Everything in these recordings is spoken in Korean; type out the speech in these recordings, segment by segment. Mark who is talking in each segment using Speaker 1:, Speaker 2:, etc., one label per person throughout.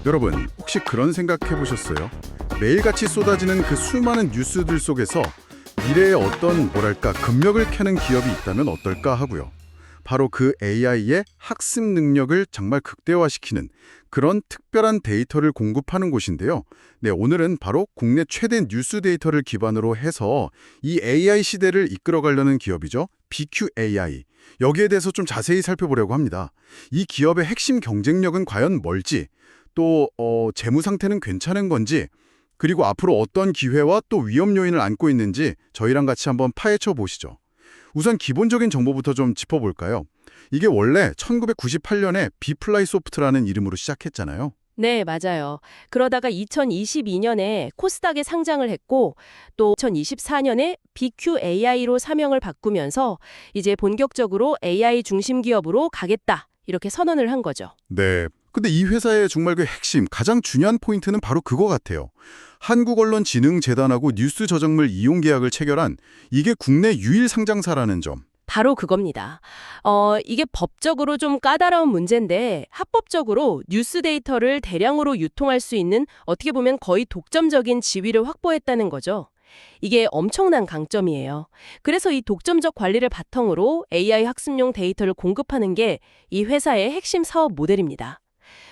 Speaker 1: 여러분, 혹시 그런 생각해 보셨어요? 매일같이 쏟아지는 그 수많은 뉴스들 속에서 미래의 어떤 금력을 켜는 기업이 있다면 어떨까 하고요. 바로 그 AI의 학습 능력을 정말 극대화시키는 그런 특별한 데이터를 공급하는 곳인데요. 네, 오늘은 바로 국내 최대 뉴스 데이터를 기반으로 해서 이 AI 시대를 이끌어가려는 기업이죠. BQAI. 여기에 대해서 좀 자세히 살펴보려고 합니다. 이 기업의 핵심 경쟁력은 과연 뭘지, 또 재무 상태는 괜찮은 건지, 그리고 앞으로 어떤 기회와 또 위험 요인을 안고 있는지 저희랑 같이 한번 파헤쳐 보시죠. 우선 기본적인 정보부터 좀 짚어볼까요? 이게 원래 1998년에 비플라이 소프트라는 이름으로 시작했잖아요.
Speaker 2: 네, 맞아요. 그러다가 2022년에 코스닥에 상장을 했고 또 2024년에 BQAI로 사명을 바꾸면서 이제 본격적으로 AI 중심 기업으로 가겠다. 이렇게 선언을 한 거죠.
Speaker 1: 네. 근데 이 회사의 정말 그 핵심, 가장 중요한 포인트는 바로 그거 같아요. 한국언론진흥재단하고 뉴스 저작물 이용 계약을 체결한 이게 국내 유일 상장사라는 점.
Speaker 2: 바로 그겁니다. 이게 법적으로 좀 까다로운 문제인데 합법적으로 뉴스 데이터를 대량으로 유통할 수 있는 어떻게 보면 거의 독점적인 지위를 확보했다는 거죠. 이게 엄청난 강점이에요. 그래서 이 독점적 관리를 바탕으로 AI 학습용 데이터를 공급하는 게 이 회사의 핵심 사업 모델입니다.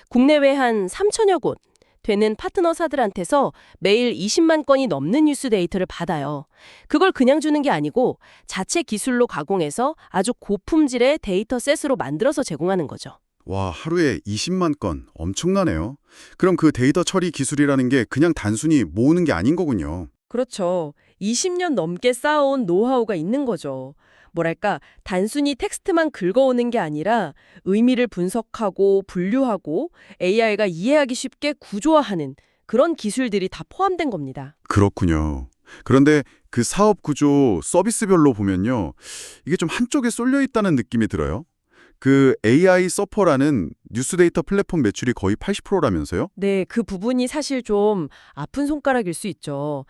Speaker 2: 국내외 한 3천여 곳 되는 파트너사들한테서 매일 20만 건이 넘는 뉴스 데이터를 받아요. 그걸 그냥 주는 게 아니고 자체 기술로 가공해서 아주 고품질의 데이터 셋으로 만들어서 제공하는 거죠.
Speaker 1: 와, 하루에 20만 건. 엄청나네요. 그럼 그 데이터 처리 기술이라는 게 그냥 단순히 모으는 게 아닌 거군요.
Speaker 2: 그렇죠. 20년 넘게 쌓아온 노하우가 있는 거죠. 뭐랄까, 단순히 텍스트만 긁어오는 게 아니라 의미를 분석하고 분류하고 AI가 이해하기 쉽게 구조화하는 그런 기술들이 다 포함된 겁니다.
Speaker 1: 그렇군요. 그런데 그 사업 구조 서비스별로 보면요. 이게 좀 한쪽에 쏠려 있다는 느낌이 들어요. 그 AI 서퍼라는 뉴스 데이터 플랫폼 매출이 거의 80%라면서요?
Speaker 2: 네, 그 부분이 사실 좀 아픈 손가락일 수 있죠.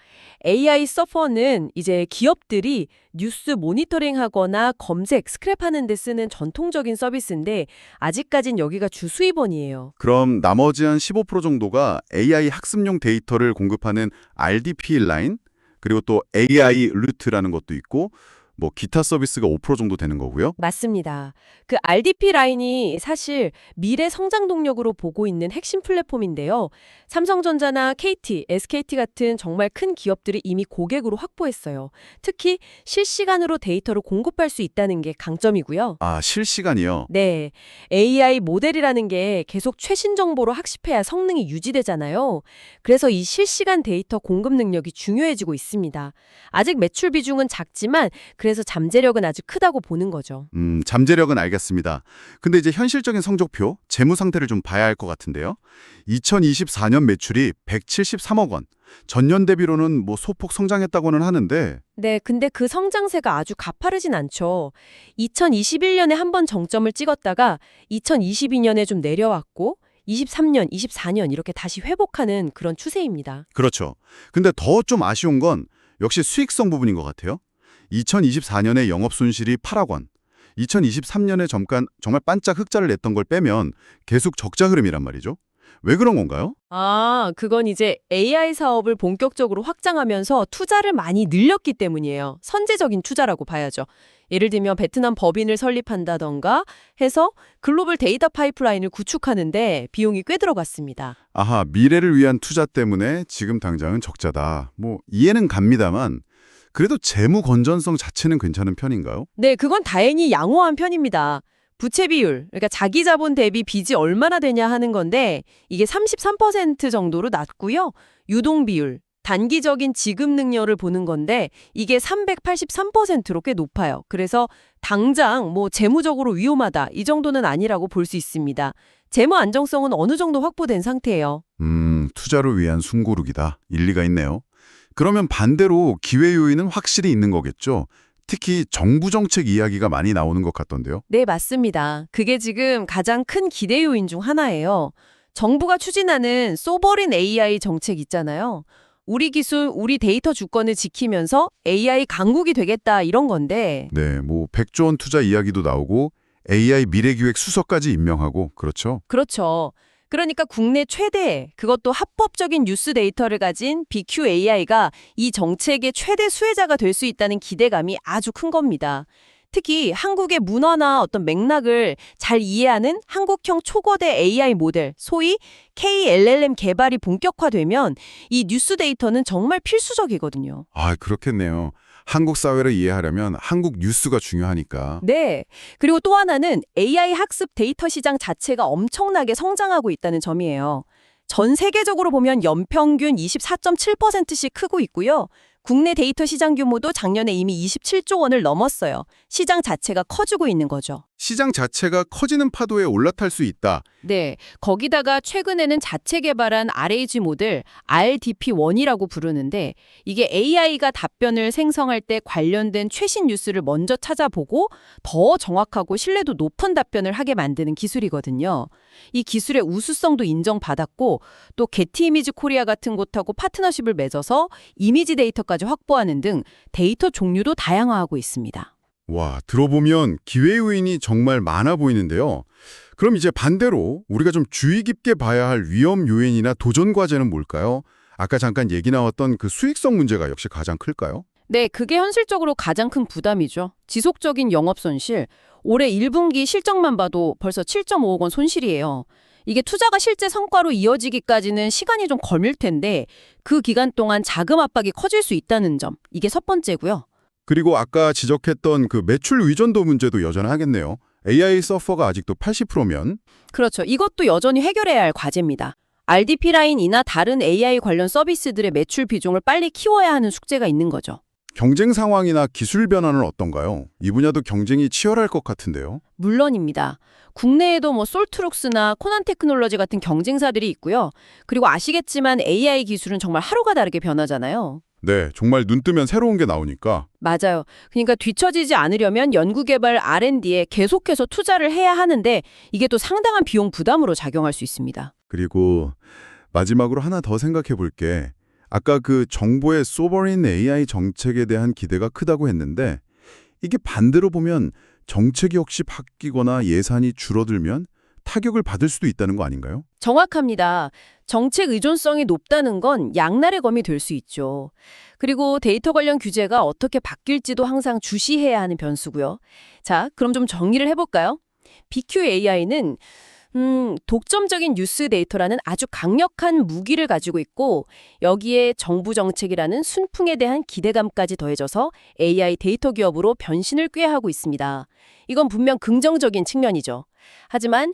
Speaker 2: AI 서퍼는 이제 기업들이 뉴스 모니터링하거나 검색, 스크랩하는 데 쓰는 전통적인 서비스인데 아직까진 여기가 주 수입원이에요.
Speaker 1: 그럼 나머지 한 15% 정도가 AI 학습용 데이터를 공급하는 RDP 라인, 그리고 또 AI 루트라는 것도 있고, 뭐 기타 서비스가 5% 정도 되는 거고요.
Speaker 2: 맞습니다. 그 RDP 라인이 사실 미래 성장 동력으로 보고 있는 핵심 플랫폼인데요. 삼성전자나 KT, SKT 같은 정말 큰 기업들이 이미 고객으로 확보했어요. 특히 실시간으로 데이터를 공급할 수 있다는 게 강점이고요.
Speaker 1: 아, 실시간이요?
Speaker 2: 네, AI 모델이라는 게 계속 최신 정보로 학습해야 성능이 유지되잖아요. 그래서 이 실시간 데이터 공급 능력이 중요해지고 있습니다. 아직 매출 비중은 작지만 그래서 잠재력은 아주 크다고 보는 거죠.
Speaker 1: 잠재력은 알겠습니다. 근데 이제 현실적인 성적표, 재무 상태를 좀 봐야 할 것 같은데요. 2024년 매출이 173억 원. 전년 대비로는 뭐 소폭 성장했다고는 하는데
Speaker 2: 네, 근데 그 성장세가 아주 가파르진 않죠. 2021년에 한 번 정점을 찍었다가 2022년에 좀 내려왔고 23년, 24년 이렇게 다시 회복하는 그런 추세입니다.
Speaker 1: 그렇죠. 근데 더 좀 아쉬운 건 역시 수익성 부분인 것 같아요. 2024년에 영업 손실이 8억 원. 2023년에 정말 반짝 흑자를 냈던 걸 빼면 계속 적자 흐름이란 말이죠. 왜 그런 건가요?
Speaker 2: 아, 그건 이제 AI 사업을 본격적으로 확장하면서 투자를 많이 늘렸기 때문이에요. 선제적인 투자라고 봐야죠. 예를 들면 베트남 법인을 설립한다던가 해서 글로벌 데이터 파이프라인을 구축하는데 비용이 꽤 들어갔습니다.
Speaker 1: 아하, 미래를 위한 투자 때문에 지금 당장은 적자다. 뭐 이해는 갑니다만 그래도 재무 건전성 자체는 괜찮은 편인가요?
Speaker 2: 네, 그건 다행히 양호한 편입니다. 부채 비율, 그러니까 자기 자본 대비 빚이 얼마나 되냐 하는 건데 이게 33% 정도로 낮고요. 유동 비율, 단기적인 지급 능력을 보는 건데 이게 383%로 꽤 높아요. 그래서 당장 뭐 재무적으로 위험하다 이 정도는 아니라고 볼 수 있습니다. 재무 안정성은 어느 정도 확보된 상태예요.
Speaker 1: 투자를 위한 숨고르기다. 일리가 있네요. 그러면 반대로 기회 요인은 확실히 있는 거겠죠? 특히 정부 정책 이야기가 많이 나오는 것 같던데요.
Speaker 2: 네, 맞습니다. 그게 지금 가장 큰 기대 요인 중 하나예요. 정부가 추진하는 소버린 AI 정책 있잖아요. 우리 기술, 우리 데이터 주권을 지키면서 AI 강국이 되겠다 이런 건데
Speaker 1: 네, 뭐 100조 원 투자 이야기도 나오고 AI 미래기획 수석까지 임명하고 그렇죠.
Speaker 2: 그렇죠.
Speaker 3: 그러니까 국내 최대, 그것도 합법적인 뉴스 데이터를 가진 BQAI가 이 정책의 최대 수혜자가 될 수 있다는 기대감이 아주 큰 겁니다. 특히 한국의 문화나 어떤 맥락을 잘 이해하는 한국형 초거대 AI 모델, 소위 KLLM 개발이 본격화되면 이 뉴스 데이터는 정말 필수적이거든요.
Speaker 1: 아, 그렇겠네요. 한국 사회를 이해하려면 한국 뉴스가 중요하니까.
Speaker 3: 네. 그리고 또 하나는 AI 학습 데이터 시장 자체가 엄청나게 성장하고 있다는 점이에요. 전 세계적으로 보면 연평균 24.7%씩 크고 있고요. 국내 데이터 시장 규모도 작년에 이미 27조 원을 넘었어요. 시장 자체가 커지고 있는 거죠.
Speaker 1: 시장 자체가 커지는 파도에 올라탈 수 있다.
Speaker 3: 네, 거기다가 최근에는 자체 개발한 RAG 모델 RDP1이라고 부르는데 이게 AI가 답변을 생성할 때 관련된 최신 뉴스를 먼저 찾아보고 더 정확하고 신뢰도 높은 답변을 하게 만드는 기술이거든요. 이 기술의 우수성도 인정받았고 또 게티 이미지 코리아 같은 곳하고 파트너십을 맺어서 이미지 데이터까지 확보하는 등 데이터 종류도 다양화하고 있습니다.
Speaker 1: 와, 들어보면 기회 요인이 정말 많아 보이는데요. 그럼 이제 반대로 우리가 좀 주의 깊게 봐야 할 위험 요인이나 도전 과제는 뭘까요? 아까 잠깐 얘기 나왔던 그 수익성 문제가 역시 가장 클까요?
Speaker 3: 네, 그게 현실적으로 가장 큰 부담이죠. 지속적인 영업 손실. 올해 1분기 실적만 봐도 벌써 7.5억 원 손실이에요. 이게 투자가 실제 성과로 이어지기까지는 시간이 좀 걸릴 텐데 그 기간 동안 자금 압박이 커질 수 있다는 점. 이게 첫 번째고요.
Speaker 1: 그리고 아까 지적했던 그 매출 의존도 문제도 여전하겠네요. AI 서퍼가 아직도 80%면
Speaker 3: 그렇죠. 이것도 여전히 해결해야 할 과제입니다. RDP 라인이나 다른 AI 관련 서비스들의 매출 비중을 빨리 키워야 하는 숙제가 있는 거죠.
Speaker 1: 경쟁 상황이나 기술 변화는 어떤가요? 이 분야도 경쟁이 치열할 것 같은데요.
Speaker 3: 물론입니다. 국내에도 솔트룩스나 코난 테크놀로지 같은 경쟁사들이 있고요. 그리고 아시겠지만 AI 기술은 정말 하루가 다르게 변하잖아요.
Speaker 1: 네, 정말 눈 뜨면 새로운 게 나오니까.
Speaker 3: 맞아요. 그러니까 뒤처지지 않으려면 연구개발 R&D에 계속해서 투자를 해야 하는데 이게 또 상당한 비용 부담으로 작용할 수 있습니다.
Speaker 1: 그리고 마지막으로 하나 더 생각해 볼게. 아까 그 정부의 소버린 AI 정책에 대한 기대가 크다고 했는데 이게 반대로 보면 정책이 혹시 바뀌거나 예산이 줄어들면 타격을 받을 수도 있다는 거 아닌가요?
Speaker 3: 정확합니다. 정책 의존성이 높다는 건 양날의 검이 될 수 있죠. 그리고 데이터 관련 규제가 어떻게 바뀔지도 항상 주시해야 하는 변수고요. 자, 그럼 좀 정리를 해볼까요? BQAI는 독점적인 뉴스 데이터라는 아주 강력한 무기를 가지고 있고 여기에 정부 정책이라는 순풍에 대한 기대감까지 더해져서 AI 데이터 기업으로 변신을 꾀하고 있습니다. 이건 분명 긍정적인 측면이죠. 하지만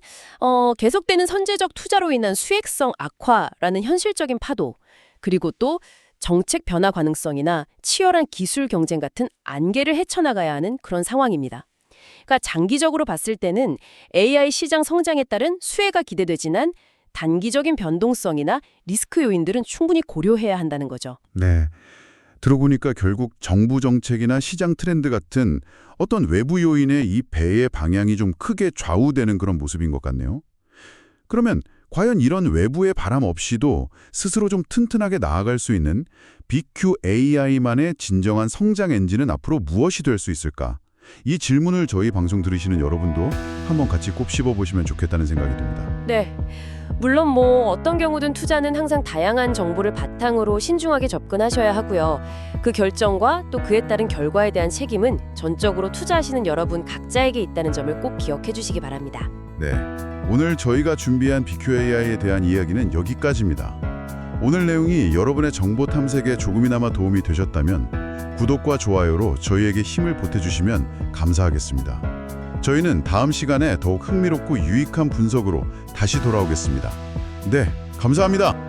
Speaker 3: 계속되는 선제적 투자로 인한 수익성 악화라는 현실적인 파도, 그리고 또 정책 변화 가능성이나 치열한 기술 경쟁 같은 안개를 헤쳐나가야 하는 그런 상황입니다. 그러니까 장기적으로 봤을 때는 AI 시장 성장에 따른 수혜가 기대되지만 단기적인 변동성이나 리스크 요인들은 충분히 고려해야 한다는 거죠.
Speaker 1: 네. 들어보니까 결국 정부 정책이나 시장 트렌드 같은 어떤 외부 요인의 이 배의 방향이 좀 크게 좌우되는 그런 모습인 것 같네요. 그러면 과연 이런 외부의 바람 없이도 스스로 좀 튼튼하게 나아갈 수 있는 BQAI만의 진정한 성장 엔진은 앞으로 무엇이 될 수 있을까? 이 질문을 저희 방송 들으시는 여러분도 한번 같이 꼭 씹어보시면 좋겠다는 생각이 듭니다.
Speaker 2: 네. 물론 어떤 경우든 투자는 항상 다양한 정보를 바탕으로 신중하게 접근하셔야 하고요. 그 결정과 또 그에 따른 결과에 대한 책임은 전적으로 투자하시는 여러분 각자에게 있다는 점을 꼭 기억해 주시기 바랍니다.
Speaker 1: 네, 오늘 저희가 준비한 BQAI에 대한 이야기는 여기까지입니다. 오늘 내용이 여러분의 정보 탐색에 조금이나마 도움이 되셨다면 구독과 좋아요로 저희에게 힘을 보태주시면 감사하겠습니다. 저희는 다음 시간에 더욱 흥미롭고 유익한 분석으로 다시 돌아오겠습니다. 네, 감사합니다.